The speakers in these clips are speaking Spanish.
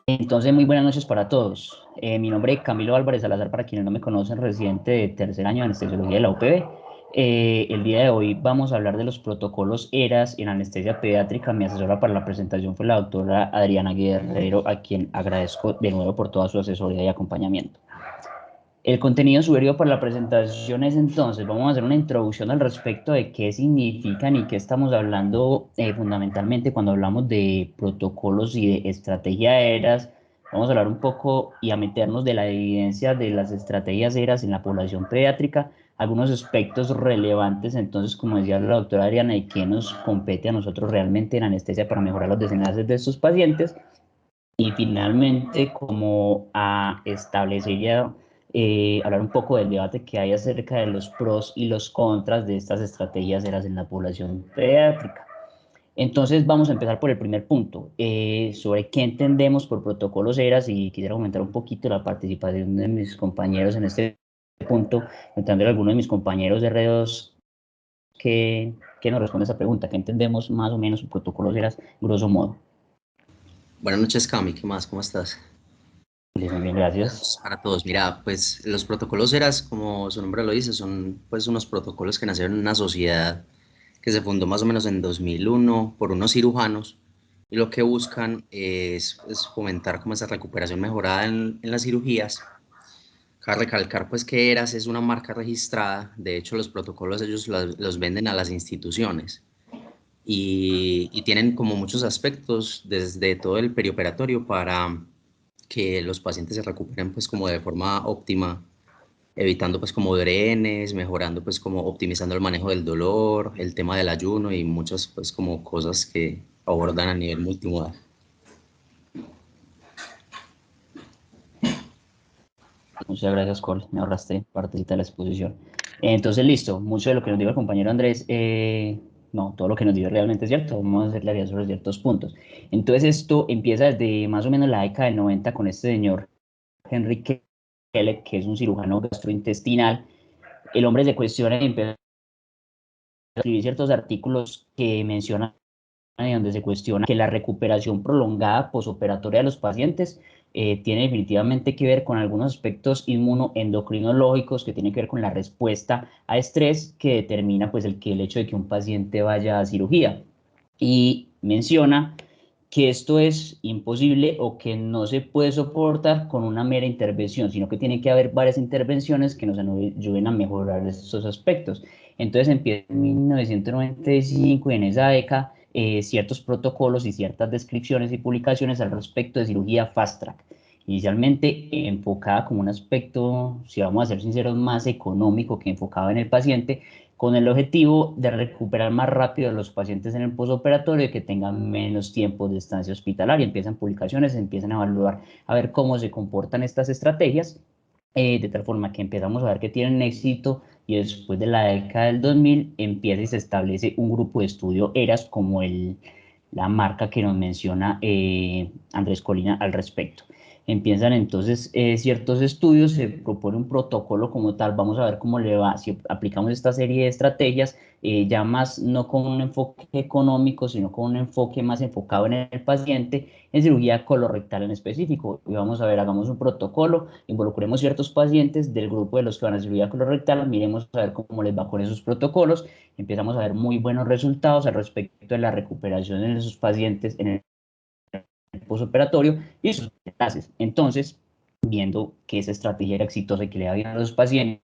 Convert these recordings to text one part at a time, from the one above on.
Entonces, muy buenas noches para todos. Mi nombre es Camilo Álvarez Salazar, para quienes no me conocen, residente de tercer año de anestesiología de la UPB. El día de hoy vamos a hablar de los protocolos ERAS en anestesia pediátrica. Mi asesora para la presentación fue la doctora Adriana Guerrero, a quien agradezco de nuevo por toda su asesoría y acompañamiento. El contenido sugerido para la presentación es entonces, vamos a hacer una introducción al respecto de qué significan y qué estamos hablando fundamentalmente cuando hablamos de protocolos y de estrategia ERAS. Vamos a hablar un poco y a meternos de la evidencia de las estrategias ERAS en la población pediátrica, algunos aspectos relevantes, entonces, como decía la doctora Adriana, y qué nos compete a nosotros realmente en anestesia para mejorar los desenlaces de estos pacientes. Y finalmente, como a establecer ya, hablar un poco del debate que hay acerca de los pros y los contras de estas estrategias ERAS en la población pediátrica. Entonces, vamos a empezar por el primer punto, sobre qué entendemos por protocolos ERAS, y quisiera aumentar un poquito la participación de mis compañeros en este punto, preguntándole a alguno de mis compañeros de R2 que nos responde a esa pregunta, qué entendemos más o menos por protocolos ERAS, grosso modo. Buenas noches, Cami, ¿qué más? ¿Cómo estás? Muy bien, gracias. Buenas para todos. Mira, pues los protocolos ERAS, como su nombre lo dice, son pues unos protocolos que nacieron en una sociedad que se fundó más o menos en 2001 por unos cirujanos y lo que buscan es fomentar como esa recuperación mejorada en las cirugías. Cabe recalcar pues que ERAS es una marca registrada, de hecho los protocolos ellos los venden a las instituciones y tienen como muchos aspectos desde todo el perioperatorio para que los pacientes se recuperen pues como de forma óptima, evitando pues como drenes, mejorando pues como optimizando el manejo del dolor, el tema del ayuno y muchas pues como cosas que abordan a nivel multimodal. Muchas gracias, Cole. Me ahorraste parte de la exposición. Entonces, listo. Mucho de lo que nos dijo el compañero Andrés, no, todo lo que nos dijo realmente es cierto. Vamos a hacer claridad sobre ciertos puntos. Entonces, esto empieza desde más o menos la década del 90 con este señor Henry Kellett, que es un cirujano gastrointestinal. El hombre se cuestiona y empieza a escribir ciertos artículos que mencionan y donde se cuestiona que la recuperación prolongada posoperatoria de los pacientes tiene definitivamente que ver con algunos aspectos inmunoendocrinológicos que tienen que ver con la respuesta a estrés que determina pues el hecho de que un paciente vaya a cirugía. Y menciona que esto es imposible o que no se puede soportar con una mera intervención, sino que tiene que haber varias intervenciones que nos ayuden a mejorar estos aspectos. Entonces empieza en 1995 y en esa década ciertos protocolos y ciertas descripciones y publicaciones al respecto de cirugía fast track. Inicialmente enfocada como un aspecto, si vamos a ser sinceros, más económico que enfocado en el paciente, con el objetivo de recuperar más rápido a los pacientes en el postoperatorio y que tengan menos tiempo de estancia hospitalaria. Empiezan publicaciones, empiezan a evaluar a ver cómo se comportan estas estrategias, de tal forma que empezamos a ver que tienen éxito, y después de la década del 2000 empieza y se establece un grupo de estudio ERAS como la marca que nos menciona Andrés Colina al respecto. Empiezan entonces ciertos estudios, se propone un protocolo como tal, vamos a ver cómo le va si aplicamos esta serie de estrategias, ya más no con un enfoque económico, sino con un enfoque más enfocado en el paciente, en cirugía colorectal en específico. Y vamos a ver, hagamos un protocolo, involucremos ciertos pacientes del grupo de los que van a cirugía colorectal, miremos a ver cómo les va con esos protocolos, empezamos a ver muy buenos resultados al respecto de la recuperación en esos pacientes en el postoperatorio y sus enlaces. Entonces, viendo que esa estrategia era exitosa y que le va bien a los pacientes,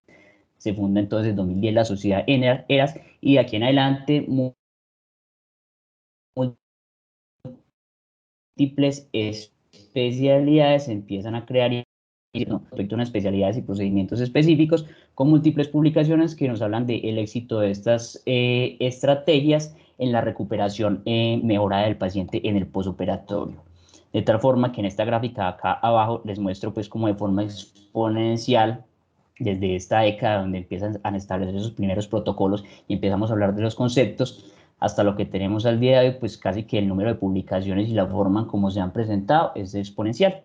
se funda entonces en 2010 la sociedad ERAS, y de aquí en adelante múltiples especialidades se empiezan a crear respecto a unas especialidades y procedimientos específicos, con múltiples publicaciones que nos hablan del éxito de estas estrategias en la recuperación mejorada del paciente en el postoperatorio. De tal forma que en esta gráfica acá abajo les muestro pues como de forma exponencial desde esta década donde empiezan a establecer esos primeros protocolos y empezamos a hablar de los conceptos hasta lo que tenemos al día de hoy, pues casi que el número de publicaciones y la forma en cómo se han presentado es exponencial.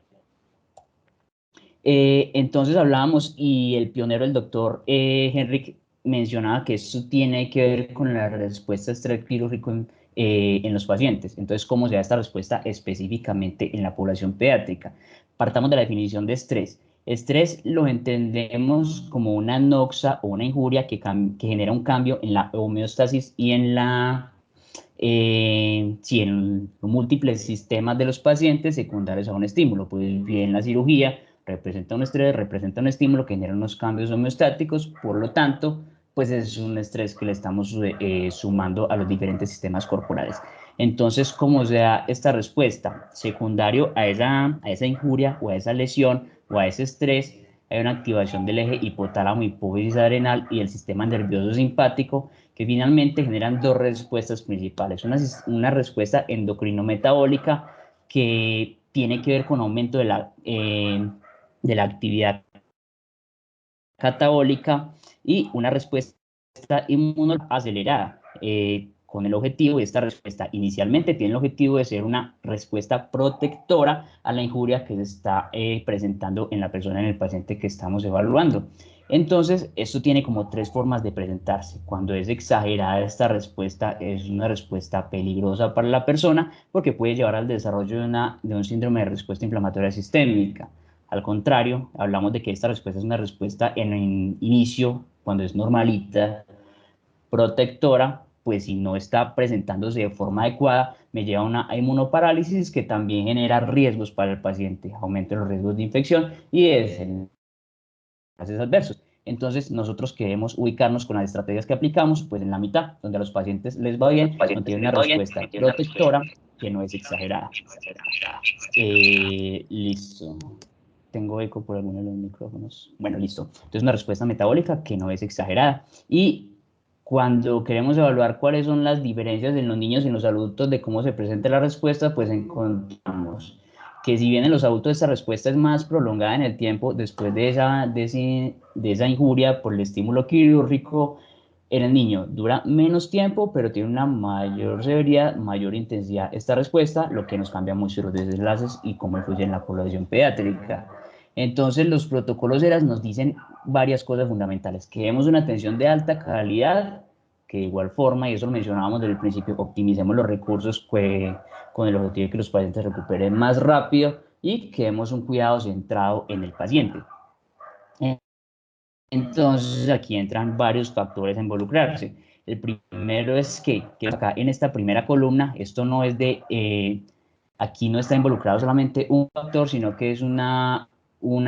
Entonces hablábamos y el pionero, el doctor Henrik, mencionaba que esto tiene que ver con la respuesta a estrés quirúrgico en los pacientes. Entonces, ¿cómo se da esta respuesta específicamente en la población pediátrica? Partamos de la definición de estrés. Estrés lo entendemos como una anoxa o una injuria que genera un cambio en la homeostasis y en sí, en los múltiples sistemas de los pacientes secundarios a un estímulo. Pues bien, la cirugía representa un estrés, representa un estímulo que genera unos cambios homeostáticos, por lo tanto, pues es un estrés que le estamos sumando a los diferentes sistemas corporales. Entonces, ¿cómo se da esta respuesta? Secundario a esa injuria o a esa lesión o a ese estrés, hay una activación del eje hipotálamo hipófisis adrenal y el sistema nervioso simpático que finalmente generan dos respuestas principales. Una respuesta endocrino-metabólica que tiene que ver con aumento de la actividad catabólica y una respuesta inmunológica acelerada, con el objetivo, y esta respuesta inicialmente tiene el objetivo de ser una respuesta protectora a la injuria que se está presentando en la persona, en el paciente que estamos evaluando. Entonces, esto tiene como tres formas de presentarse. Cuando es exagerada esta respuesta, es una respuesta peligrosa para la persona porque puede llevar al desarrollo de un síndrome de respuesta inflamatoria sistémica. Al contrario, hablamos de que esta respuesta es una respuesta en el inicio, cuando es normalita, protectora, pues si no está presentándose de forma adecuada, me lleva a una inmunoparálisis que también genera riesgos para el paciente, aumenta los riesgos de infección y de desenlaces adversos. Entonces, nosotros queremos ubicarnos con las estrategias que aplicamos, pues en la mitad, donde a los pacientes les va bien, donde tienen una respuesta protectora que no es exagerada. Listo. Tengo eco por alguno de los micrófonos. Bueno, listo. Entonces, una respuesta metabólica que no es exagerada. Y cuando queremos evaluar cuáles son las diferencias en los niños y en los adultos de cómo se presenta la respuesta, pues encontramos que si bien en los adultos esta respuesta es más prolongada en el tiempo después de esa injuria por el estímulo quirúrgico, en el niño dura menos tiempo, pero tiene una mayor severidad, mayor intensidad esta respuesta, lo que nos cambia mucho los desenlaces y cómo influye en la población pediátrica. Entonces, los protocolos ERAS nos dicen varias cosas fundamentales. Queremos una atención de alta calidad, que de igual forma, y eso lo mencionábamos desde el principio, optimicemos los recursos con el objetivo de que los pacientes recuperen más rápido y queremos un cuidado centrado en el paciente. Entonces aquí entran varios factores a involucrarse. El primero es que acá en esta primera columna, esto no es aquí no está involucrado solamente un factor, sino que es una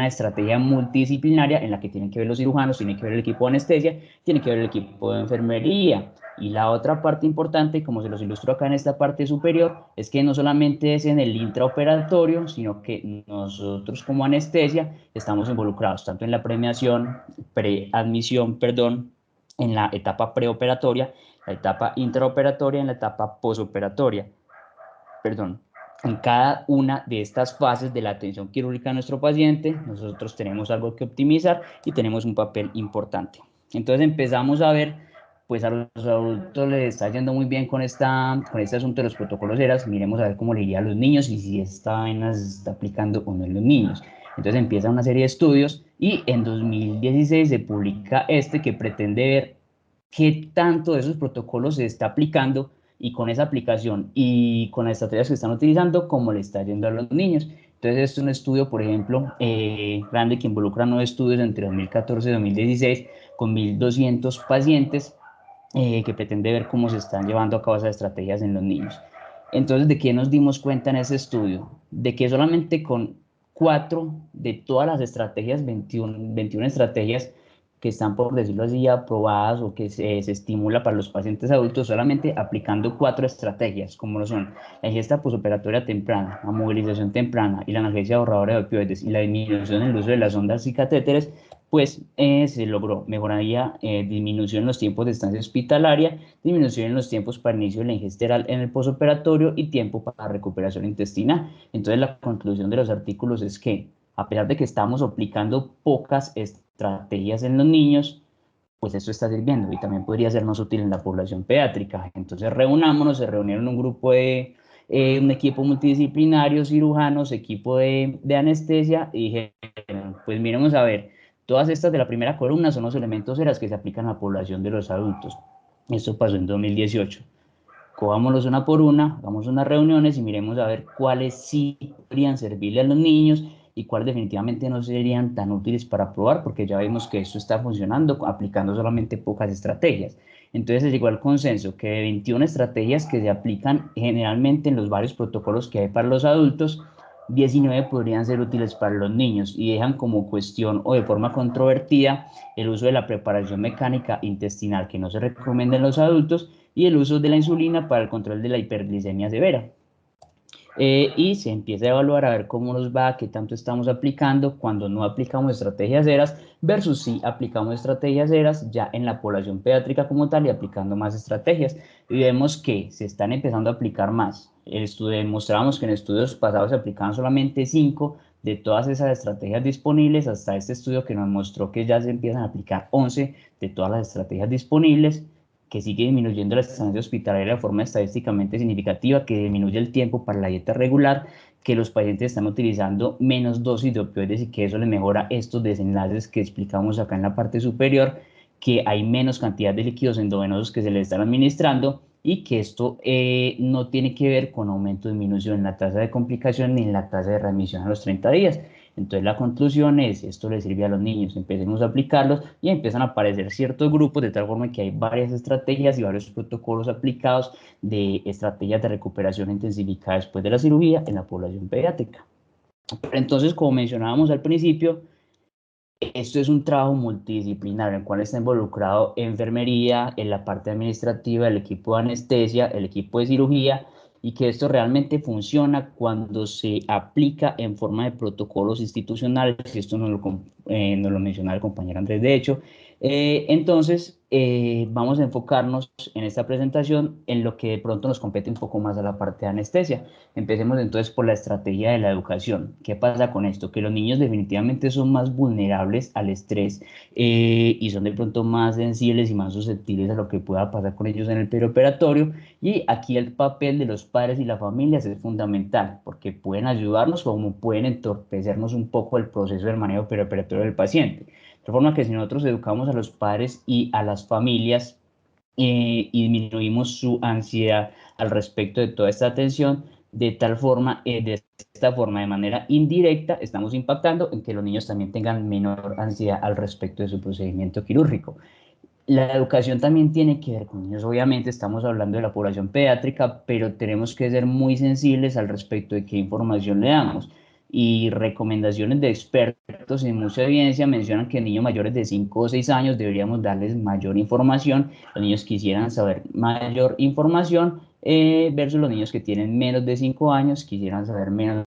estrategia multidisciplinaria en la que tienen que ver los cirujanos, tiene que ver el equipo de anestesia, tiene que ver el equipo de enfermería. Y la otra parte importante, como se los ilustro acá en esta parte superior, es que no solamente es en el intraoperatorio, sino que nosotros como anestesia estamos involucrados tanto en la preadmisión, perdón, en la etapa preoperatoria, la etapa intraoperatoria, en la etapa posoperatoria, perdón. En cada una de estas fases de la atención quirúrgica a nuestro paciente, nosotros tenemos algo que optimizar y tenemos un papel importante. Entonces empezamos a ver, pues a los adultos les está yendo muy bien con este asunto de los protocolos ERAS, miremos a ver cómo le iría a los niños y si esta vaina se está aplicando o no en los niños. Entonces empieza una serie de estudios y en 2016 se publica este que pretende ver qué tanto de esos protocolos se está aplicando y con esa aplicación y con las estrategias que están utilizando, cómo le está yendo a los niños. Entonces, este es un estudio, por ejemplo, grande que involucra 9 estudios entre 2014 y 2016 con 1.200 pacientes que pretende ver cómo se están llevando a cabo esas estrategias en los niños. Entonces, ¿de qué nos dimos cuenta en ese estudio? De que solamente con 4 de todas las estrategias, 21 estrategias que están, por decirlo así, aprobadas o que se estimula para los pacientes adultos, solamente aplicando 4 estrategias, como lo son la ingesta posoperatoria temprana, la movilización temprana y la analgesia ahorradora de opioides y la disminución en el uso de las ondas y catéteres, pues se logró mejoría, disminución en los tiempos de estancia hospitalaria, disminución en los tiempos para inicio de la ingesta oral en el posoperatorio y tiempo para recuperación intestinal. Entonces, la conclusión de los artículos es que, a pesar de que estamos aplicando pocas estrategias en los niños, pues esto está sirviendo y también podría sernos útil en la población pediátrica. Entonces reunámonos, se reunieron un grupo un equipo multidisciplinario, cirujanos, equipo de anestesia y dijeron, pues miremos a ver, todas estas de la primera columna son los elementos ERAS que se aplican a la población de los adultos. Esto pasó en 2018. cojámoslos una por una, hagamos unas reuniones y miremos a ver cuáles sí podrían servirle a los niños y cuáles definitivamente no serían tan útiles para probar, porque ya vimos que esto está funcionando aplicando solamente pocas estrategias. Entonces se llegó al consenso que de 21 estrategias que se aplican generalmente en los varios protocolos que hay para los adultos, 19 podrían ser útiles para los niños y dejan como cuestión o de forma controvertida el uso de la preparación mecánica intestinal que no se recomienda en los adultos y el uso de la insulina para el control de la hiperglicemia severa. Y se empieza a evaluar a ver cómo nos va, qué tanto estamos aplicando cuando no aplicamos estrategias ceras versus si aplicamos estrategias ceras ya en la población pediátrica como tal y aplicando más estrategias. Y vemos que se están empezando a aplicar más. Demostramos que en estudios pasados se aplicaban solamente 5 de todas esas estrategias disponibles hasta este estudio que nos mostró que ya se empiezan a aplicar 11 de todas las estrategias disponibles, que sigue disminuyendo la estancia hospitalaria de forma estadísticamente significativa, que disminuye el tiempo para la dieta regular, que los pacientes están utilizando menos dosis de opioides y que eso les mejora estos desenlaces que explicamos acá en la parte superior, que hay menos cantidad de líquidos endovenosos que se les están administrando y que esto no tiene que ver con aumento o disminución en la tasa de complicación ni en la tasa de readmisión a los 30 días. Entonces la conclusión es, esto le sirve a los niños, empecemos a aplicarlos y empiezan a aparecer ciertos grupos de tal forma que hay varias estrategias y varios protocolos aplicados de estrategias de recuperación intensificada después de la cirugía en la población pediátrica. Entonces, como mencionábamos al principio, esto es un trabajo multidisciplinar en el cual está involucrado enfermería, en la parte administrativa, el equipo de anestesia, el equipo de cirugía, y que esto realmente funciona cuando se aplica en forma de protocolos institucionales, y esto nos lo menciona el compañero Andrés, de hecho. Vamos a enfocarnos en esta presentación en lo que de pronto nos compete un poco más a la parte de anestesia. Empecemos entonces por la estrategia de la educación. ¿Qué pasa con esto? Que los niños definitivamente son más vulnerables al estrés y son de pronto más sensibles y más susceptibles a lo que pueda pasar con ellos en el perioperatorio. Y aquí el papel de los padres y las familias es fundamental porque pueden ayudarnos como pueden entorpecernos un poco el proceso del manejo perioperatorio del paciente. De forma que si nosotros educamos a los padres y a las familias y disminuimos su ansiedad al respecto de toda esta atención, de esta forma, de manera indirecta, estamos impactando en que los niños también tengan menor ansiedad al respecto de su procedimiento quirúrgico. La educación también tiene que ver con niños, obviamente estamos hablando de la población pediátrica, pero tenemos que ser muy sensibles al respecto de qué información le damos. Y recomendaciones de expertos en mucha evidencia mencionan que niños mayores de 5 o 6 años deberíamos darles mayor información. Los niños quisieran saber mayor información versus los niños que tienen menos de 5 años quisieran saber menos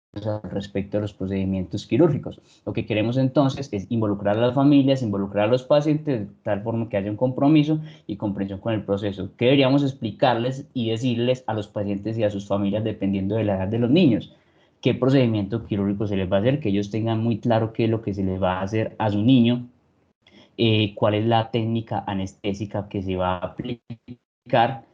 respecto a los procedimientos quirúrgicos. Lo que queremos entonces es involucrar a las familias, involucrar a los pacientes de tal forma que haya un compromiso y comprensión con el proceso. ¿Qué deberíamos explicarles y decirles a los pacientes y a sus familias dependiendo de la edad de los niños? ¿Qué procedimiento quirúrgico se les va a hacer? Que ellos tengan muy claro qué es lo que se les va a hacer a su niño, cuál es la técnica anestésica que se va a aplicar,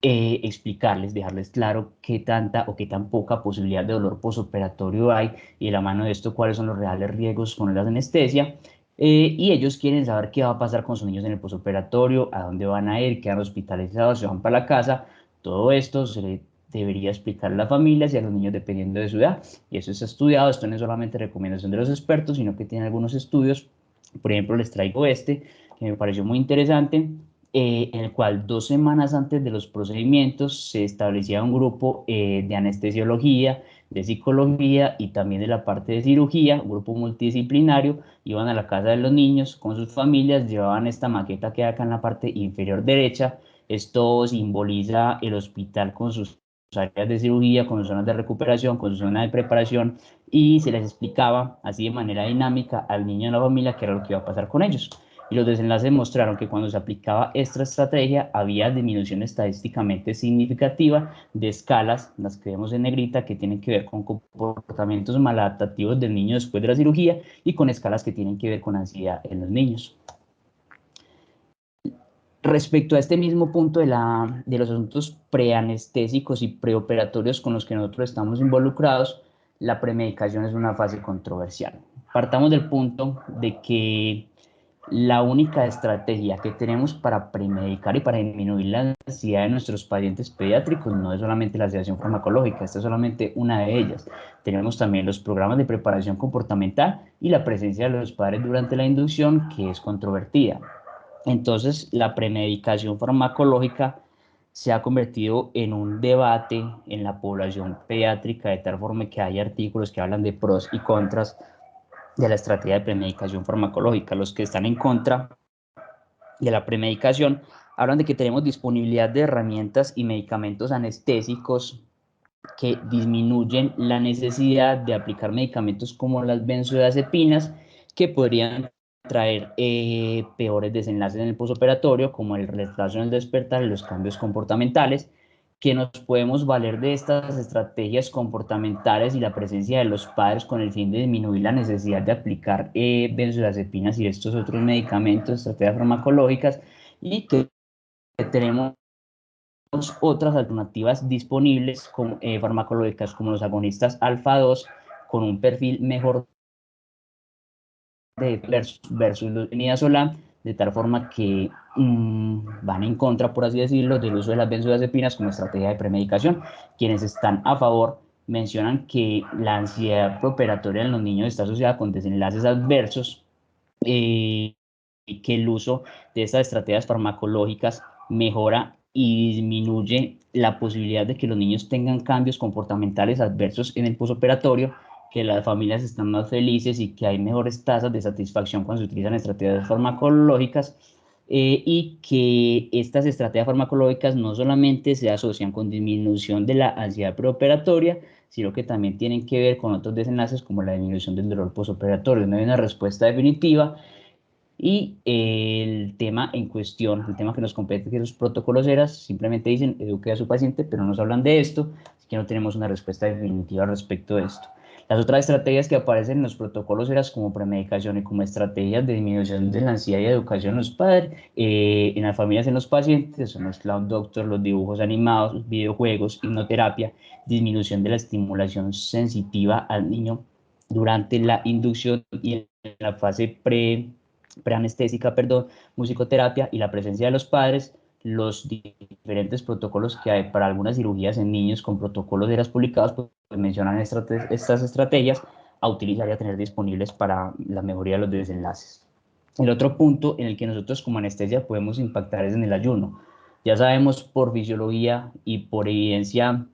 explicarles, dejarles claro qué tanta o qué tan poca posibilidad de dolor posoperatorio hay y de la mano de esto cuáles son los reales riesgos con la anestesia. Y ellos quieren saber qué va a pasar con sus niños en el posoperatorio, a dónde van a ir, quedan hospitalizados, se van para la casa. Todo esto se le debería explicar a las familias y a los niños dependiendo de su edad. Y eso es estudiado, esto no es solamente recomendación de los expertos, sino que tiene algunos estudios. Por ejemplo, les traigo este, que me pareció muy interesante, en el cual 2 semanas antes de los procedimientos se establecía un grupo de anestesiología, de psicología y también de la parte de cirugía, un grupo multidisciplinario, iban a la casa de los niños con sus familias, llevaban esta maqueta que hay acá en la parte inferior derecha. Esto simboliza el hospital con sus áreas de cirugía, con sus zonas de recuperación, con su zona de preparación, y se les explicaba así de manera dinámica al niño y a la familia qué era lo que iba a pasar con ellos. Y los desenlaces mostraron que cuando se aplicaba esta estrategia había disminución estadísticamente significativa de escalas, las que vemos en negrita, que tienen que ver con comportamientos maladaptativos del niño después de la cirugía y con escalas que tienen que ver con ansiedad en los niños. Respecto a este mismo punto de los asuntos preanestésicos y preoperatorios con los que nosotros estamos involucrados, la premedicación es una fase controversial. Partamos del punto de que La única estrategia que tenemos para premedicar y para disminuir la ansiedad de nuestros pacientes pediátricos no es solamente la sedación farmacológica, esta es solamente una de ellas. Tenemos también los programas de preparación comportamental y la presencia de los padres durante la inducción, que es controvertida. Entonces, la premedicación farmacológica se ha convertido en un debate en la población pediátrica, de tal forma que hay artículos que hablan de pros y contras de la estrategia de premedicación farmacológica. Los que están en contra de la premedicación hablan de que tenemos disponibilidad de herramientas y medicamentos anestésicos que disminuyen la necesidad de aplicar medicamentos como las benzodiazepinas, que podrían traer peores desenlaces en el posoperatorio, como el retraso en el despertar y los cambios comportamentales, que nos podemos valer de estas estrategias comportamentales y la presencia de los padres con el fin de disminuir la necesidad de aplicar benzodiazepinas y estos otros medicamentos, estrategias farmacológicas, y que tenemos otras alternativas disponibles farmacológicas como los agonistas alfa 2 con un perfil mejor de versus los midazolam, de tal forma que van en contra, por así decirlo, del uso de las benzodiazepinas como estrategia de premedicación. Quienes están a favor mencionan que la ansiedad preoperatoria en los niños está asociada con desenlaces adversos, y que el uso de estas estrategias farmacológicas mejora y disminuye la posibilidad de que los niños tengan cambios comportamentales adversos en el posoperatorio, que las familias están más felices y que hay mejores tasas de satisfacción cuando se utilizan estrategias farmacológicas, y que estas estrategias farmacológicas no solamente se asocian con disminución de la ansiedad preoperatoria, sino que también tienen que ver con otros desenlaces como la disminución del dolor posoperatorio. No hay una respuesta definitiva, y el tema en cuestión, el tema que nos compete, que los protocolos ERAS, simplemente dicen eduque a su paciente, pero no nos hablan de esto, así que no tenemos una respuesta definitiva respecto de esto. Las otras estrategias que aparecen en los protocolos ERAS como premedicación y como estrategias de disminución de la ansiedad y educación en los padres, en las familias, en los pacientes, son los Cloud Doctor, los dibujos animados, videojuegos, hipnoterapia, disminución de la estimulación sensitiva al niño durante la inducción y en la fase preanestésica, perdón, musicoterapia y la presencia de los padres, los diferentes protocolos que hay para algunas cirugías en niños con protocolos de las publicados, pues mencionan estas estrategias a utilizar y a tener disponibles para la mejoría de los desenlaces. El otro punto en el que nosotros como anestesia podemos impactar es en el ayuno. Ya sabemos por fisiología y por evidencia,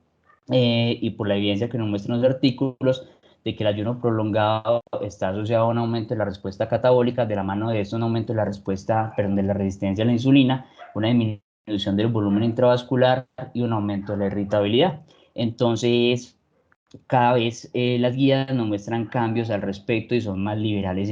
y por la evidencia que nos muestran los artículos, de que el ayuno prolongado está asociado a un aumento de la respuesta catabólica, de la mano de esto un aumento de la respuesta, perdón, de la resistencia a la insulina, una disminución del volumen intravascular y un aumento de la irritabilidad. Entonces, cada vez las guías nos muestran cambios al respecto y son más liberales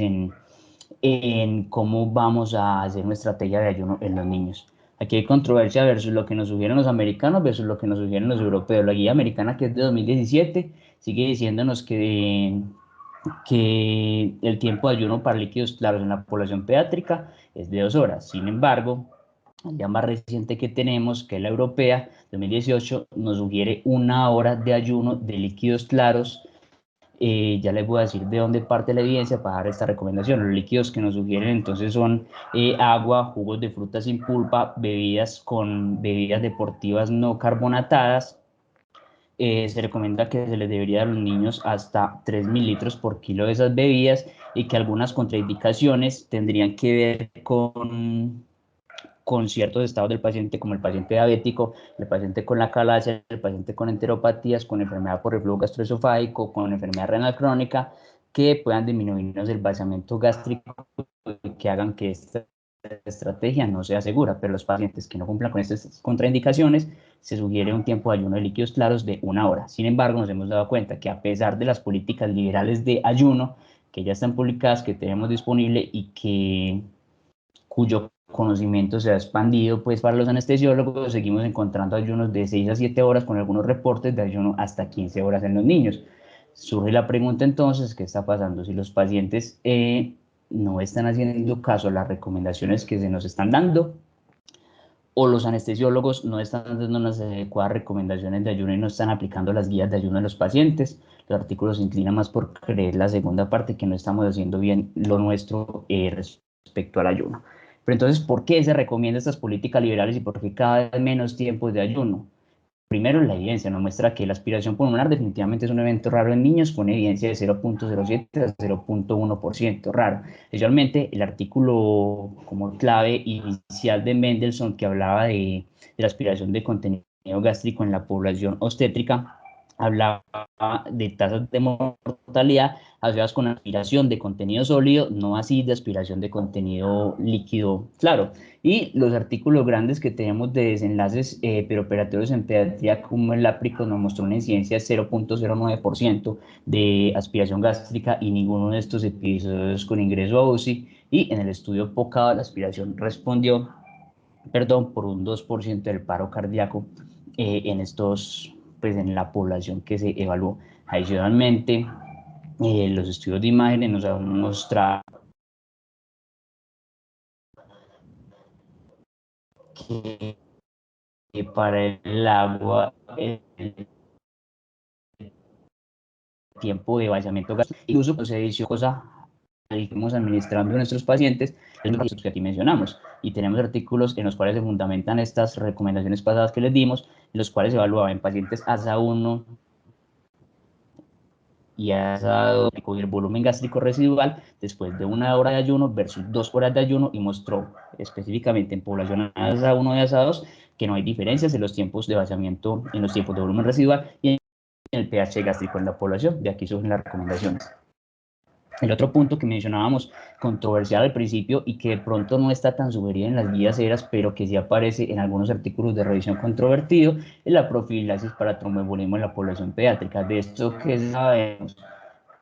en cómo vamos a hacer una estrategia de ayuno en los niños. Aquí hay controversia versus lo que nos sugieren los americanos versus lo que nos sugieren los europeos. La guía americana, que es de 2017, sigue diciéndonos que el tiempo de ayuno para líquidos claros en la población pediátrica es de 2 horas. Sin embargo, la guía más reciente que tenemos, que es la europea, 2018, nos sugiere 1 hora de ayuno de líquidos claros. Ya les voy a decir de dónde parte la evidencia para dar esta recomendación. Los líquidos que nos sugieren entonces son agua, jugos de frutas sin pulpa, bebidas deportivas no carbonatadas. Se recomienda que se les debería dar a los niños hasta 3 mililitros por kilo de esas bebidas, y que algunas contraindicaciones tendrían que ver con ciertos estados del paciente, como el paciente diabético, el paciente con la calasia, el paciente con enteropatías, con enfermedad por reflujo gastroesofágico, con enfermedad renal crónica, que puedan disminuirnos el vaciamiento gástrico y que hagan que esta estrategia no sea segura. Pero los pacientes que no cumplan con estas contraindicaciones, se sugiere un tiempo de ayuno de líquidos claros de 1 hora. Sin embargo, nos hemos dado cuenta que a pesar de las políticas liberales de ayuno que ya están publicadas, que tenemos disponible y cuyo conocimiento se ha expandido, pues para los anestesiólogos seguimos encontrando ayunos de 6 a 7 horas, con algunos reportes de ayuno hasta 15 horas en los niños. Surge la pregunta entonces, ¿qué está pasando si los pacientes no están haciendo caso a las recomendaciones que se nos están dando, o los anestesiólogos no están dando unas adecuadas recomendaciones de ayuno y no están aplicando las guías de ayuno a los pacientes? Los artículos se inclinan más por creer la segunda parte, que no estamos haciendo bien lo nuestro respecto al ayuno. Pero entonces, ¿por qué se recomiendan estas políticas liberales y por qué cada vez menos tiempos de ayuno? Primero, la evidencia nos muestra que la aspiración pulmonar definitivamente es un evento raro en niños con evidencia de 0.07 a 0.1% raro. Especialmente el artículo como clave inicial de Mendelssohn que hablaba de la aspiración de contenido gástrico en la población obstétrica, hablaba de tasas de mortalidad asociadas con aspiración de contenido sólido, no así de aspiración de contenido líquido claro. Y los artículos grandes que tenemos de desenlaces perioperatorios en pediatría, como el áprico, nos mostró una incidencia de 0.09% de aspiración gástrica y ninguno de estos episodios con ingreso a UCI. Y en el estudio POCAD, la aspiración respondió, perdón, por un 2% del paro cardíaco en estos, pues en la población que se evaluó. Adicionalmente, los estudios de imágenes nos han mostrado que para el agua el tiempo de vaciamiento gástrico, incluso pues, se dice cosa que estamos administrando a nuestros pacientes, es lo que aquí mencionamos. Y tenemos artículos en los cuales se fundamentan estas recomendaciones pasadas que les dimos, en los cuales se evaluaba en pacientes ASA1 y ASA2 el volumen gástrico residual después de 1 hora de ayuno versus 2 horas de ayuno y mostró específicamente en población ASA1 y ASA2 que no hay diferencias en los tiempos de vaciamiento, en los tiempos de volumen residual y en el pH gástrico en la población. De aquí surgen las recomendaciones. El otro punto que mencionábamos, controversial al principio y que de pronto no está tan sugerido en las guías ERAS, pero que sí aparece en algunos artículos de revisión controvertido, es la profilaxis para tromboembolismo en la población pediátrica. De esto que sabemos,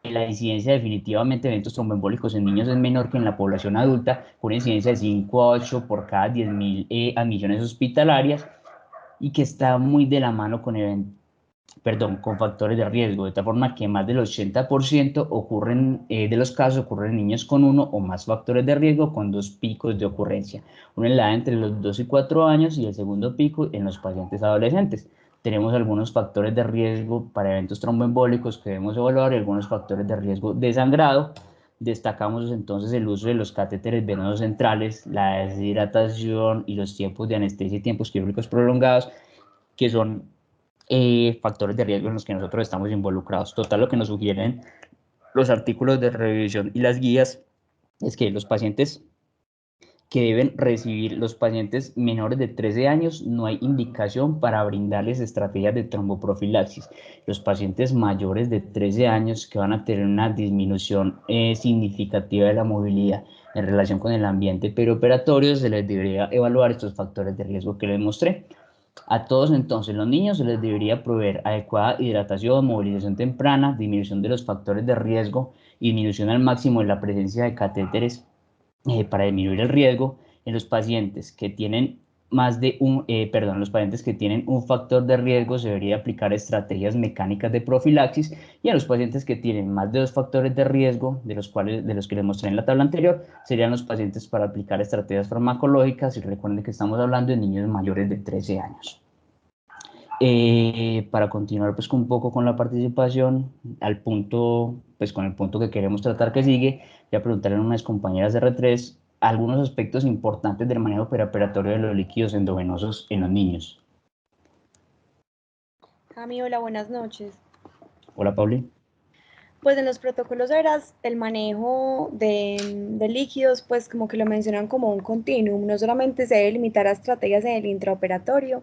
la incidencia definitivamente de eventos tromboembólicos en niños es menor que en la población adulta, con una incidencia de 5 a 8 por cada 10.000 admisiones hospitalarias y que está muy de la mano con con factores de riesgo, de tal forma que más del 80% de los casos ocurren en niños con uno o más factores de riesgo con dos picos de ocurrencia, uno en la edad entre los 2 y 4 años y el segundo pico en los pacientes adolescentes. Tenemos algunos factores de riesgo para eventos tromboembólicos que debemos evaluar y algunos factores de riesgo de sangrado. Destacamos entonces el uso de los catéteres venosos centrales, la deshidratación y los tiempos de anestesia y tiempos quirúrgicos prolongados, que son factores de riesgo en los que nosotros estamos involucrados. Total, lo que nos sugieren los artículos de revisión y las guías es que los pacientes que deben recibir los pacientes menores de 13 años, no hay indicación para brindarles estrategias de tromboprofilaxis. Los pacientes mayores de 13 años que van a tener una disminución significativa de la movilidad en relación con el ambiente perioperatorio, se les debería evaluar estos factores de riesgo que les mostré. A todos entonces los niños se les debería proveer adecuada hidratación, movilización temprana, disminución de los factores de riesgo y disminución al máximo de la presencia de catéteres para disminuir el riesgo en los pacientes que tienen los pacientes que tienen un factor de riesgo se debería aplicar estrategias mecánicas de profilaxis y a los pacientes que tienen más de 2 factores de riesgo, de los que les mostré en la tabla anterior, serían los pacientes para aplicar estrategias farmacológicas y recuerden que estamos hablando de niños mayores de 13 años. Para continuar pues un poco con la participación, con el punto que queremos tratar que sigue, voy a preguntarle a unas compañeras de R3 algunos aspectos importantes del manejo perioperatorio de los líquidos endovenosos en los niños. Cami, hola, buenas noches. Hola, Pauli. Pues en los protocolos ERAS, el manejo de líquidos, pues como que lo mencionan como un continuum, no solamente se debe limitar a estrategias en el intraoperatorio,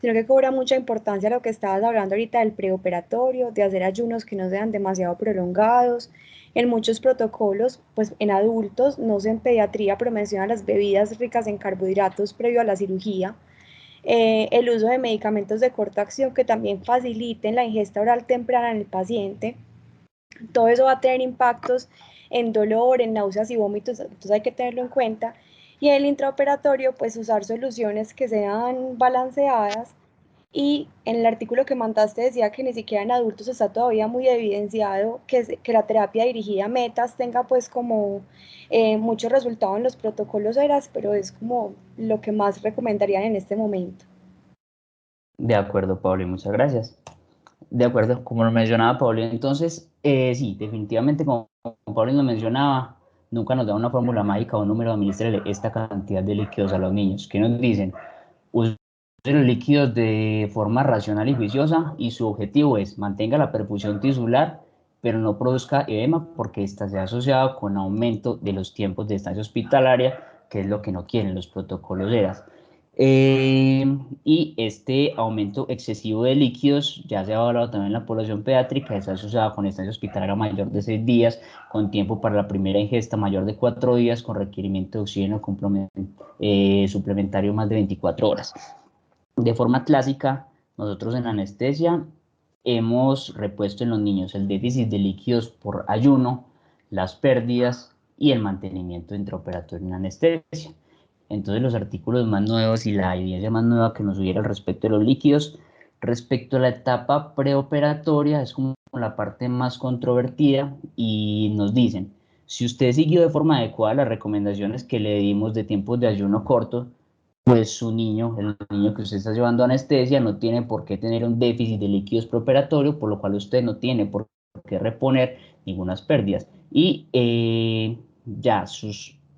sino que cobra mucha importancia lo que estabas hablando ahorita del preoperatorio, de hacer ayunos que no sean demasiado prolongados. En muchos protocolos, pues en adultos, no sé en pediatría, pero mencionan las bebidas ricas en carbohidratos previo a la cirugía. El uso de medicamentos de corta acción que también faciliten la ingesta oral temprana en el paciente. Todo eso va a tener impactos en dolor, en náuseas y vómitos, entonces hay que tenerlo en cuenta. Y en el intraoperatorio, pues usar soluciones que sean balanceadas. Y en el artículo que mandaste decía que ni siquiera en adultos está todavía muy evidenciado que la terapia dirigida a metas tenga pues como mucho resultado en los protocolos ERAS, pero es como lo que más recomendarían en este momento. De acuerdo, Pauli, muchas gracias. De acuerdo, como lo mencionaba Pauli, entonces, sí, definitivamente, como Pauli lo mencionaba, nunca nos da una fórmula mágica o un número, administrele esta cantidad de líquidos a los niños. ¿Qué nos dicen? Use los líquidos de forma racional y juiciosa y su objetivo es mantenga la perfusión tisular, pero no produzca edema porque esta se ha asociado con aumento de los tiempos de estancia hospitalaria, que es lo que no quieren los protocolos ERAS. Y este aumento excesivo de líquidos ya se ha evaluado también en la población pediátrica, está asociado con estancia hospitalaria mayor de 6 días, con tiempo para la primera ingesta mayor de 4 días, con requerimiento de oxígeno suplementario más de 24 horas. De forma clásica, nosotros en anestesia hemos repuesto en los niños el déficit de líquidos por ayuno, las pérdidas y el mantenimiento intraoperatorio en anestesia. Entonces los artículos más nuevos y la evidencia más nueva que nos hubiera al respecto de los líquidos, respecto a la etapa preoperatoria, es como la parte más controvertida y nos dicen, si usted siguió de forma adecuada las recomendaciones que le dimos de tiempos de ayuno corto, pues su niño, el niño que usted está llevando a anestesia, no tiene por qué tener un déficit de líquidos preoperatorio, por lo cual usted no tiene por qué reponer ninguna pérdidas. Y ya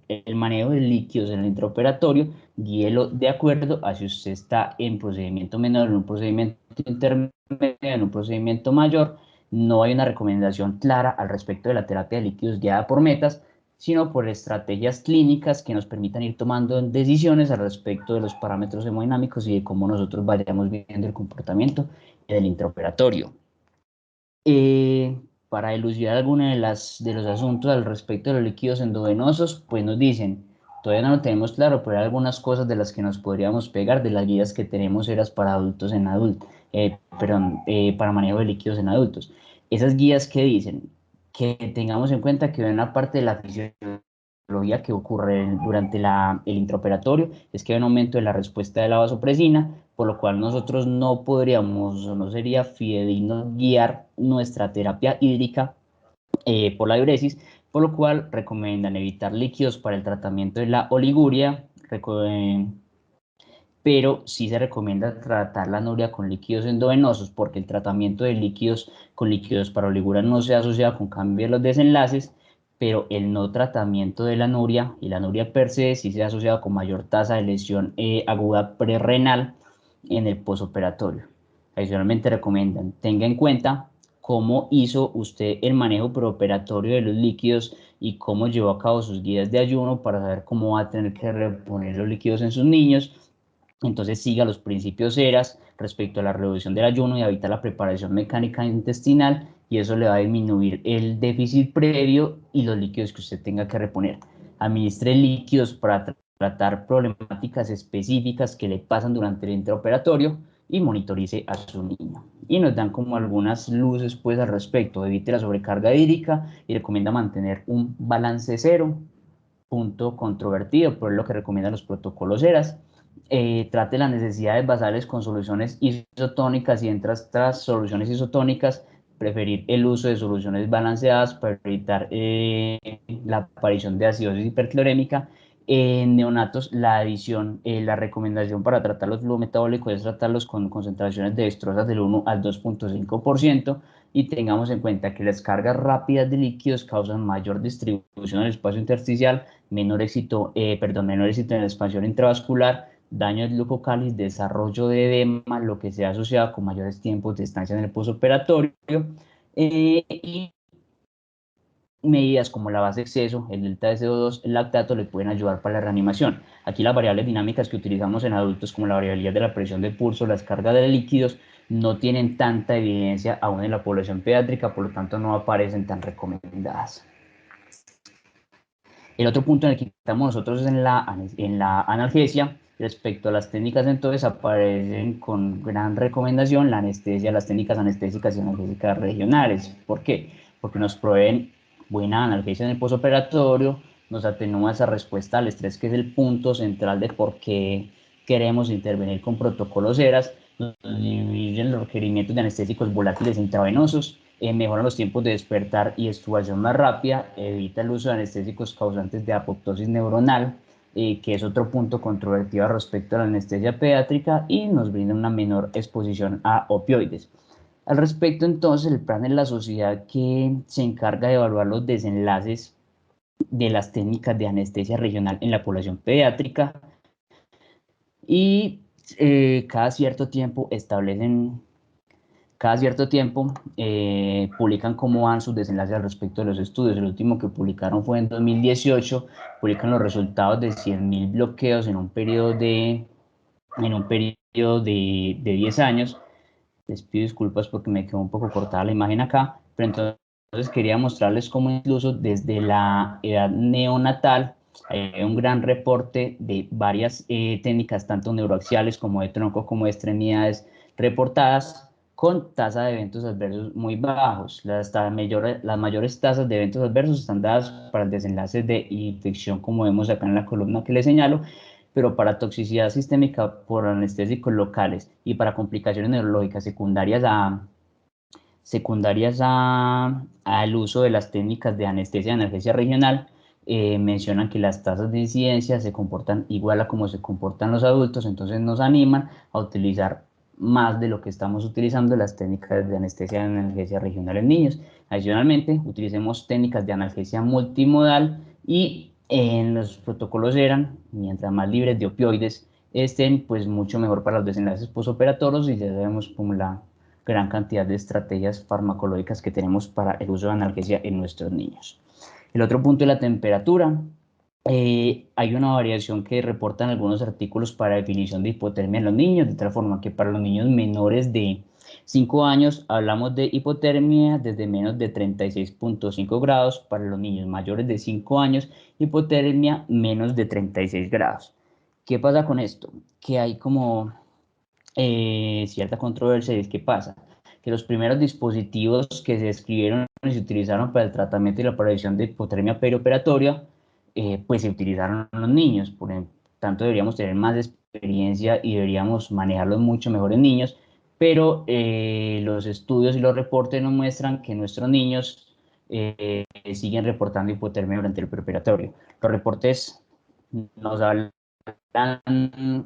el manejo de líquidos en el intraoperatorio, guíelo de acuerdo a si usted está en procedimiento menor, en un procedimiento intermedio, en un procedimiento mayor. No hay una recomendación clara al respecto de la terapia de líquidos guiada por metas, sino por estrategias clínicas que nos permitan ir tomando decisiones al respecto de los parámetros hemodinámicos y de cómo nosotros vayamos viendo el comportamiento del intraoperatorio. Para elucidar algunos de los asuntos al respecto de los líquidos endovenosos, pues nos dicen, todavía no lo tenemos claro, pero hay algunas cosas de las que nos podríamos pegar de las guías que tenemos eras para adultos en para manejo de líquidos en adultos. Esas guías que dicen que tengamos en cuenta que una parte de la fisiología que ocurre durante el intraoperatorio es que hay un aumento de la respuesta de la vasopresina, por lo cual nosotros no podríamos o no sería fidedigno guiar nuestra terapia hídrica por la diuresis, por lo cual recomiendan evitar líquidos para el tratamiento de la oliguria, pero sí se recomienda tratar la anuria con líquidos endovenosos porque el tratamiento de líquidos con líquidos para oliguria no se asocia con cambio de los desenlaces, pero el no tratamiento de la anuria y la anuria per se sí se ha asociado con mayor tasa de lesión aguda prerrenal en el posoperatorio. Adicionalmente recomiendan, tenga en cuenta cómo hizo usted el manejo preoperatorio de los líquidos y cómo llevó a cabo sus guías de ayuno para saber cómo va a tener que reponer los líquidos en sus niños. Entonces siga los principios ERAS respecto a la reducción del ayuno y evita la preparación mecánica intestinal y eso le va a disminuir el déficit previo y los líquidos que usted tenga que reponer. Administre líquidos para tratar problemáticas específicas que le pasan durante el intraoperatorio y monitorice a su niño. Y nos dan como algunas luces pues al respecto. Evite la sobrecarga hídrica y recomienda mantener un balance cero, punto controvertido, por lo que recomiendan los protocolos ERAS. Trate las necesidades basales con soluciones isotónicas y entre estas soluciones isotónicas preferir el uso de soluciones balanceadas para evitar la aparición de acidosis hiperclorémica. En neonatos, la recomendación para tratar los flujo metabólicos es tratarlos con concentraciones de destrozas del 1 al 2,5% y tengamos en cuenta que las cargas rápidas de líquidos causan mayor distribución en el espacio intersticial, menor éxito en la expansión intravascular, daño del glucocáliz, desarrollo de edema, lo que se ha asociado con mayores tiempos de estancia en el postoperatorio, y medidas como la base exceso, el delta de CO2, el lactato le pueden ayudar para la reanimación. Aquí las variables dinámicas que utilizamos en adultos como la variabilidad de la presión de pulso, las cargas de líquidos, no tienen tanta evidencia aún en la población pediátrica, por lo tanto no aparecen tan recomendadas. El otro punto en el que estamos nosotros es en la analgesia. Respecto a las técnicas, entonces aparecen con gran recomendación la anestesia, las técnicas anestésicas y analgésicas regionales. ¿Por qué? Porque nos proveen buena analgesia en el posoperatorio, nos atenúa esa respuesta al estrés, que es el punto central de por qué queremos intervenir con protocolos ERAS, nos disminuyen los requerimientos de anestésicos volátiles intravenosos, mejoran los tiempos de despertar y extubación más rápida, evita el uso de anestésicos causantes de apoptosis neuronal, que es otro punto controvertido respecto a la anestesia pediátrica, y nos brinda una menor exposición a opioides. Al respecto, entonces, el plan es la sociedad que se encarga de evaluar los desenlaces de las técnicas de anestesia regional en la población pediátrica y cada cierto tiempo publican cómo van sus desenlaces al respecto de los estudios. El último que publicaron fue en 2018, publican los resultados de 100.000 bloqueos en un periodo de 10 años. Les pido disculpas porque me quedó un poco cortada la imagen acá, pero entonces quería mostrarles cómo incluso desde la edad neonatal hay un gran reporte de varias técnicas, tanto neuroaxiales como de tronco, como de extremidades, reportadas con tasa de eventos adversos muy bajos. Las mayores tasas de eventos adversos están dadas para el desenlace de infección, como vemos acá en la columna que les señalo, pero para toxicidad sistémica por anestésicos locales y para complicaciones neurológicas al uso de las técnicas de anestesia y analgesia regional, mencionan que las tasas de incidencia se comportan igual a como se comportan los adultos, entonces nos animan a utilizar más de lo que estamos utilizando las técnicas de anestesia y analgesia regional en niños. Adicionalmente, utilicemos técnicas de analgesia multimodal y en los protocolos eran, mientras más libres de opioides estén, pues mucho mejor para los desenlaces postoperatorios y ya sabemos como la gran cantidad de estrategias farmacológicas que tenemos para el uso de analgesia en nuestros niños. El otro punto es la temperatura. Hay una variación que reportan algunos artículos para definición de hipotermia en los niños, de tal forma que para los niños menores de 5 años hablamos de hipotermia desde menos de 36.5 grados, para los niños mayores de 5 años hipotermia menos de 36 grados. ¿Qué pasa con esto? Que hay como cierta controversia, y es que pasa que los primeros dispositivos que se describieron y se utilizaron para el tratamiento y la prevención de hipotermia perioperatoria, pues se utilizaron en los niños. Por lo tanto, deberíamos tener más experiencia y deberíamos manejarlos mucho mejor en niños, pero los estudios y los reportes nos muestran que nuestros niños siguen reportando hipotermia durante el perioperatorio. Los reportes nos hablan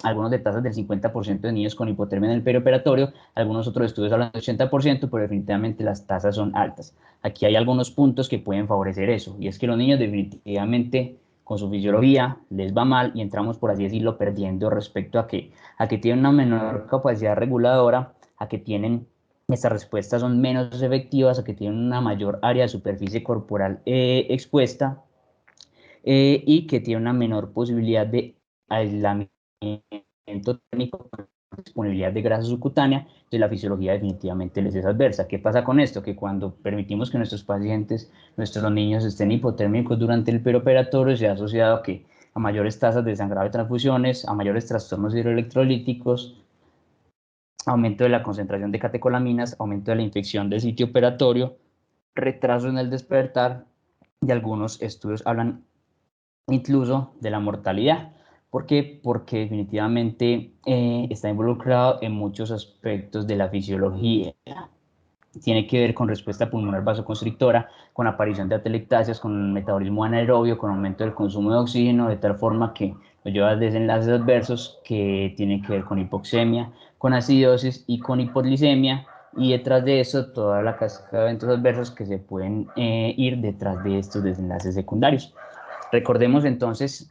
algunos de tasas del 50% de niños con hipotermia en el perioperatorio, algunos otros estudios hablan del 80%, pero definitivamente las tasas son altas. Aquí hay algunos puntos que pueden favorecer eso, y es que los niños definitivamente con su fisiología les va mal y entramos, por así decirlo, perdiendo respecto a que tienen una menor capacidad reguladora, a que tienen estas respuestas son menos efectivas, a que tienen una mayor área de superficie corporal expuesta, y que tiene una menor posibilidad de aislamiento térmico, disponibilidad de grasa subcutánea, entonces la fisiología definitivamente les es adversa. ¿Qué pasa con esto? Que cuando permitimos que nuestros pacientes, nuestros niños estén hipotérmicos durante el perioperatorio, se ha asociado a mayores tasas de sangrado y transfusiones, a mayores trastornos hidroelectrolíticos, aumento de la concentración de catecolaminas, aumento de la infección del sitio operatorio, retraso en el despertar, y algunos estudios hablan incluso de la mortalidad. ¿Por qué? Porque definitivamente está involucrado en muchos aspectos de la fisiología. Tiene que ver con respuesta pulmonar vasoconstrictora, con aparición de atelectasias, con metabolismo anaerobio, con aumento del consumo de oxígeno, de tal forma que nos lleva a desenlaces adversos que tienen que ver con hipoxemia, con acidosis y con hipoglicemia, y detrás de eso toda la cascada de eventos adversos que se pueden ir detrás de estos desenlaces secundarios. Recordemos entonces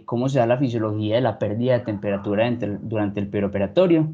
cómo se da la fisiología de la pérdida de temperatura durante el perioperatorio.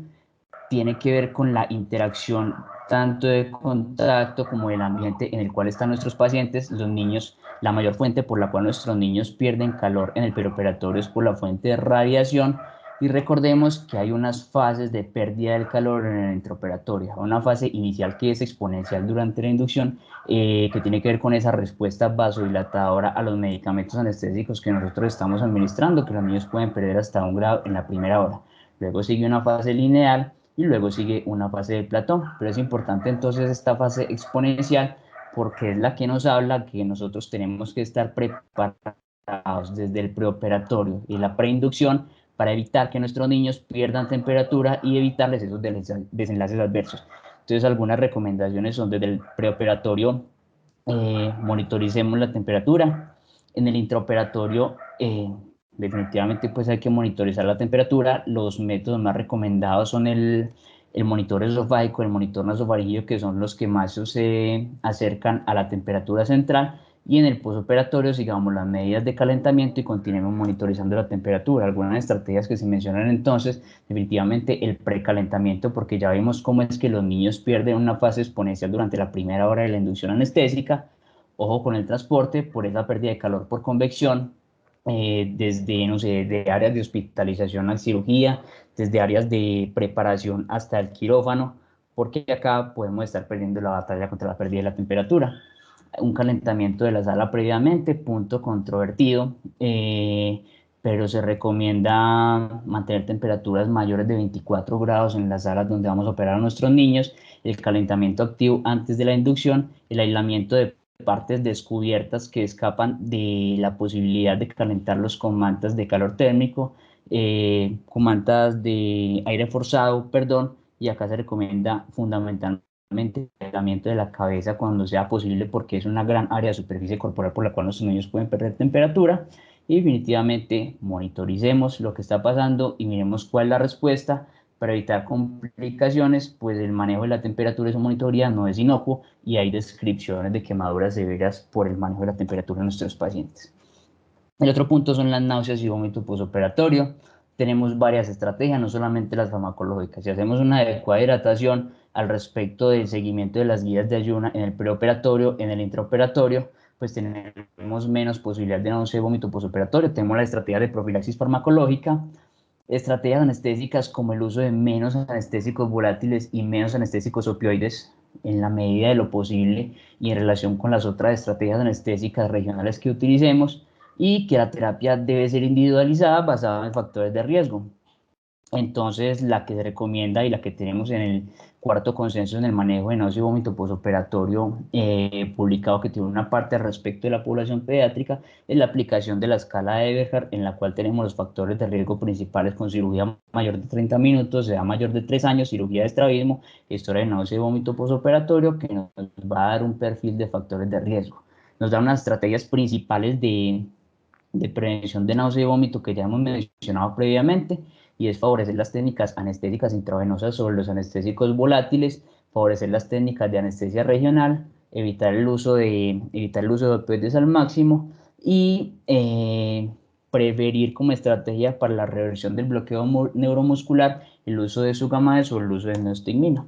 Tiene que ver con la interacción tanto de contacto como del ambiente en el cual están nuestros pacientes. Los niños, la mayor fuente por la cual nuestros niños pierden calor en el perioperatorio es por la fuente de radiación. Y recordemos que hay unas fases de pérdida del calor en el intraoperatorio. Una fase inicial que es exponencial durante la inducción, que tiene que ver con esa respuesta vasodilatadora a los medicamentos anestésicos que nosotros estamos administrando, que los niños pueden perder hasta 1 grado en la primera hora. Luego sigue una fase lineal y luego sigue una fase de Platón. Pero es importante entonces esta fase exponencial porque es la que nos habla que nosotros tenemos que estar preparados desde el preoperatorio y la preinducción para evitar que nuestros niños pierdan temperatura y evitarles esos desenlaces adversos. Entonces algunas recomendaciones son desde el preoperatorio, monitoricemos la temperatura. En el intraoperatorio, definitivamente pues hay que monitorizar la temperatura. Los métodos más recomendados son el monitor esofágico, el monitor nasofaringeo, que son los que más se acercan a la temperatura central, y en el posoperatorio sigamos las medidas de calentamiento y continuemos monitorizando la temperatura. Algunas estrategias que se mencionan entonces, definitivamente el precalentamiento, porque ya vimos cómo es que los niños pierden una fase exponencial durante la primera hora de la inducción anestésica. Ojo con el transporte por esa pérdida de calor por convección, desde, no sé, de áreas de hospitalización a cirugía, desde áreas de preparación hasta el quirófano, porque acá podemos estar perdiendo la batalla contra la pérdida de la temperatura. Un calentamiento de la sala previamente, punto controvertido, pero se recomienda mantener temperaturas mayores de 24 grados en las salas donde vamos a operar a nuestros niños, el calentamiento activo antes de la inducción, el aislamiento de partes descubiertas que escapan de la posibilidad de calentarlos con mantas de calor térmico, con mantas de aire forzado, perdón, y acá se recomienda fundamentalmente el aislamiento de la cabeza cuando sea posible porque es una gran área de superficie corporal por la cual los niños pueden perder temperatura. Y definitivamente monitoricemos lo que está pasando y miremos cuál es la respuesta para evitar complicaciones, pues el manejo de la temperatura y su monitoría no es inocuo y hay descripciones de quemaduras severas por el manejo de la temperatura en nuestros pacientes. El otro punto son las náuseas y vómito posoperatorio. Tenemos varias estrategias, no solamente las farmacológicas. Si hacemos una adecuada hidratación al respecto del seguimiento de las guías de ayuno en el preoperatorio, en el intraoperatorio, pues tenemos menos posibilidad de náusea y vómito posoperatorio. Tenemos la estrategia de profilaxis farmacológica, estrategias anestésicas como el uso de menos anestésicos volátiles y menos anestésicos opioides en la medida de lo posible y en relación con las otras estrategias anestésicas regionales que utilicemos, y que la terapia debe ser individualizada basada en factores de riesgo. Entonces, la que se recomienda y la que tenemos en el cuarto consenso en el manejo de náusea y vómito posoperatorio, publicado, que tiene una parte respecto de la población pediátrica, es la aplicación de la escala de Eberhard, en la cual tenemos los factores de riesgo principales con cirugía mayor de 30 minutos, edad mayor de 3 años, cirugía de estrabismo, historia de náusea y vómito posoperatorio, que nos va a dar un perfil de factores de riesgo. Nos da unas estrategias principales de prevención de náusea y vómito que ya hemos mencionado previamente, y es favorecer las técnicas anestésicas intravenosas sobre los anestésicos volátiles, favorecer las técnicas de anestesia regional, evitar el uso de opioides al máximo y preferir como estrategia para la reversión del bloqueo neuromuscular el uso de sugamaes o el uso de neostigmina.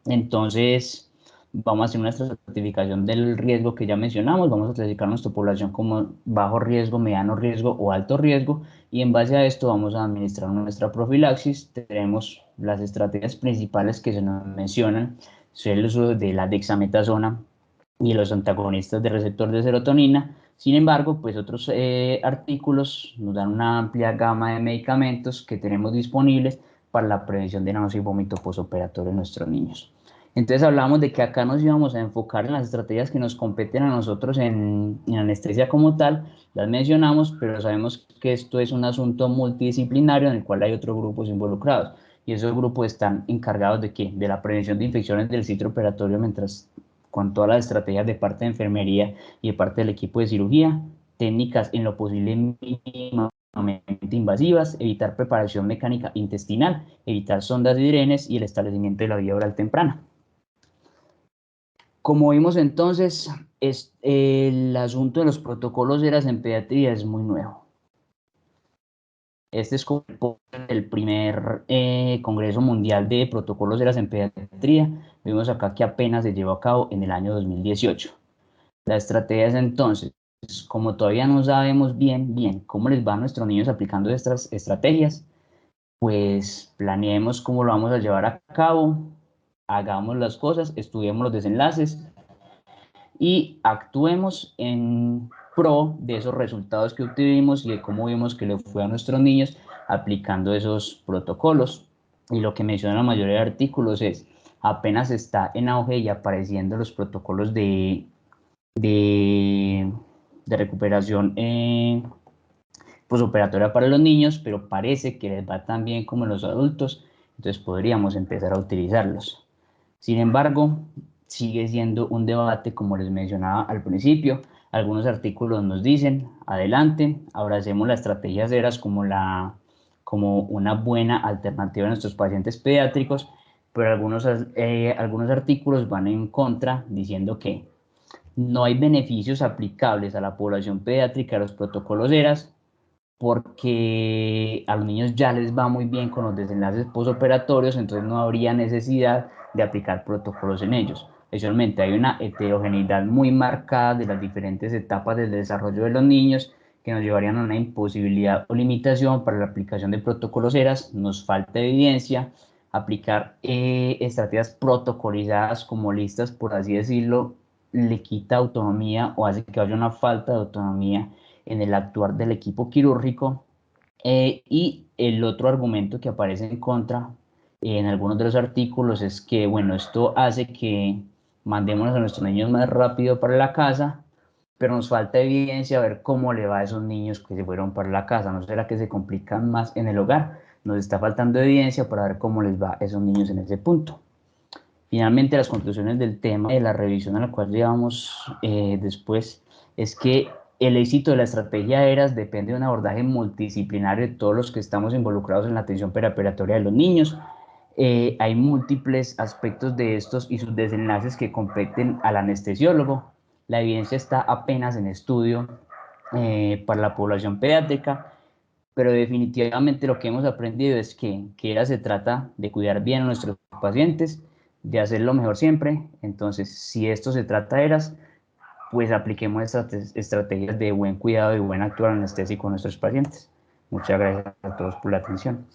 Entonces, vamos a hacer una estratificación del riesgo que ya mencionamos, vamos a clasificar nuestra población como bajo riesgo, mediano riesgo o alto riesgo, y en base a esto vamos a administrar nuestra profilaxis. Tenemos las estrategias principales que se nos mencionan, son el uso de la dexametasona y los antagonistas de receptor de serotonina. Sin embargo, pues otros artículos nos dan una amplia gama de medicamentos que tenemos disponibles para la prevención de náusea y vómito posoperatorio en nuestros niños. Entonces hablamos de que acá nos íbamos a enfocar en las estrategias que nos competen a nosotros en anestesia como tal, las mencionamos, pero sabemos que esto es un asunto multidisciplinario en el cual hay otros grupos involucrados, y esos grupos están encargados de ¿qué? De la prevención de infecciones del sitio operatorio, mientras con todas las estrategias de parte de enfermería y de parte del equipo de cirugía, técnicas en lo posible mínimamente invasivas, evitar preparación mecánica intestinal, evitar sondas y drenes y el establecimiento de la vía oral temprana. Como vimos entonces, el asunto de los protocolos ERAS en pediatría es muy nuevo. Este es como el primer Congreso Mundial de Protocolos ERAS en Pediatría. Vimos acá que apenas se llevó a cabo en el año 2018. La estrategia es entonces, como todavía no sabemos bien cómo les va a nuestros niños aplicando estas estrategias, pues planeemos cómo lo vamos a llevar a cabo, hagamos las cosas, estudiemos los desenlaces y actuemos en pro de esos resultados que obtuvimos y de cómo vimos que le fue a nuestros niños aplicando esos protocolos. Y lo que menciona la mayoría de artículos es, apenas está en auge y apareciendo los protocolos de, de recuperación posoperatoria para los niños, pero parece que les va tan bien como en los adultos, entonces podríamos empezar a utilizarlos. Sin embargo, sigue siendo un debate, como les mencionaba al principio. Algunos artículos nos dicen, adelante, abracemos las estrategias ERAS como una buena alternativa a nuestros pacientes pediátricos, pero algunos artículos van en contra, diciendo que no hay beneficios aplicables a la población pediátrica de los protocolos ERAS porque a los niños ya les va muy bien con los desenlaces posoperatorios, entonces no habría necesidad de aplicar protocolos en ellos. Adicionalmente, hay una heterogeneidad muy marcada de las diferentes etapas del desarrollo de los niños que nos llevarían a una imposibilidad o limitación para la aplicación de protocolos ERAS. Nos falta evidencia. Aplicar estrategias protocolizadas como listas, por así decirlo, le quita autonomía o hace que haya una falta de autonomía en el actuar del equipo quirúrgico. Y el otro argumento que aparece en contra en algunos de los artículos es que, bueno, esto hace que mandemos a nuestros niños más rápido para la casa, pero nos falta evidencia a ver cómo le va a esos niños que se fueron para la casa. ¿No será que se complican más en el hogar? Nos está faltando evidencia para ver cómo les va a esos niños en ese punto. Finalmente, las conclusiones del tema de la revisión a la cual llegamos después es que el éxito de la estrategia ERAS depende de un abordaje multidisciplinario de todos los que estamos involucrados en la atención perioperatoria de los niños. Hay múltiples aspectos de estos y sus desenlaces que competen al anestesiólogo. La evidencia está apenas en estudio para la población pediátrica, pero definitivamente lo que hemos aprendido es que ERAS se trata de cuidar bien a nuestros pacientes, de hacerlo mejor siempre. Entonces, si esto se trata de ERAS, pues apliquemos estas estrategias de buen cuidado y buen actuar anestésico con nuestros pacientes. Muchas gracias a todos por la atención.